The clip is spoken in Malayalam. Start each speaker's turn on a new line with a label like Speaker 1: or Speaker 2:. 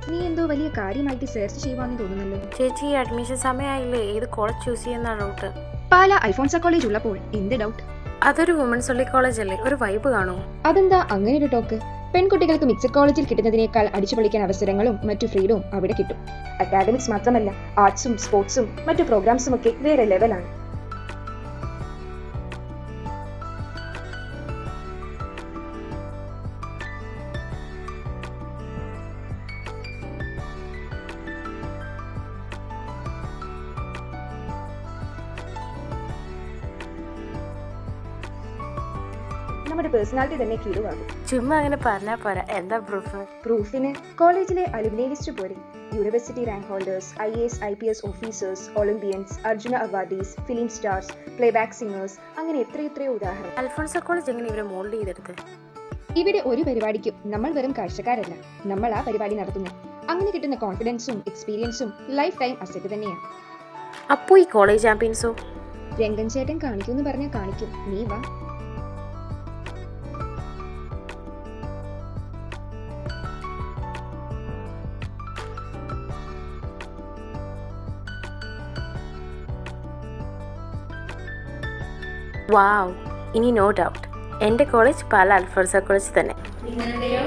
Speaker 1: നീ എന്തോ വലിയ കാര്യമായിട്ട് സെർച്ച് ചെയ്യുവാന്ന് തോന്നുന്നല്ലോ.
Speaker 2: ചേച്ചി അഡ്മിഷൻ സമയമായില്ലേ, ഏത് കോളേജ് ചൂസ് ചെയ്യുന്ന ഡൗട്ട്.
Speaker 1: പാല അൽഫോൺസ കോളേജ് ഉള്ളപ്പോൾ എന്ത് ഡൗട്ട്?
Speaker 2: അതൊരു വുമൻസ് ഒൺലി കോളേജ് അല്ലേ, ഒരു വൈബ് കാണൂ.
Speaker 1: അതെന്താ അങ്ങനെ ഒരു ടോക്ക്? പെൺകുട്ടികൾക്ക് മിക്സഡ് കോളേജിൽ കിട്ടുന്നതിനേക്കാൾ അടിച്ചു പൊളിക്കാൻ അവസരങ്ങളും മറ്റു ഫ്രീഡവും അവിടെ കിട്ടും. അക്കാഡമിക്സ് മാത്രമല്ല, ആർട്സും സ്പോർട്സും മറ്റു പ്രോഗ്രാംസും ഒക്കെ വേറെ ലെവലാണ്. നമ്മുടെ പേഴ്സണാലിറ്റി തന്നെ കിടുവാകും.
Speaker 2: ചുമ്മാ അങ്ങനെ പറഞ്ഞാ പോരാ, എന്താ പ്രൂഫ്?
Speaker 1: പ്രൂഫിന് കോളേജിലെ അലുമിനി ലിസ്റ്റ് പോരെ. University rank holders, IAS IPS officers, Olympians, Arjuna awardees, film stars, playback singers, അങ്ങനെ എത്രയെത്രയോ ഉദാഹരണം.
Speaker 2: അൽഫോൺസ കോളേജ് എങ്ങനെ ഇവരെ മോൾഡ് ചെയ്തെടുത്ത്?
Speaker 1: ഇവിടെ ഒരു പരിപാടിക്കും നമ്മൾ വെറും കാഴ്ചക്കാരല്ല, നമ്മൾ ആ പരിപാടി നടത്തുന്നു. അങ്ങനെ കിട്ടുന്ന കോൺഫിഡൻസും എക്സ്പീരിയൻസും ലൈഫ് ടൈം അസറ്റ് തന്നെയാണ്.
Speaker 2: അപ്പോ ഈ കോളേജ് ചാമ്പ്യൻസോ?
Speaker 1: രംഗൻ ചേട്ടൻ കാണിക്കുമെന്ന് പറഞ്ഞാൽ കാണിക്കും, നീ വാ.
Speaker 2: വാവ്, ഇനി നോ ഡൗട്ട് എൻ്റെ കോളേജ് പാല അൽഫോൺസ കോളേജ് തന്നെ.
Speaker 3: നിങ്ങളുടെയോ?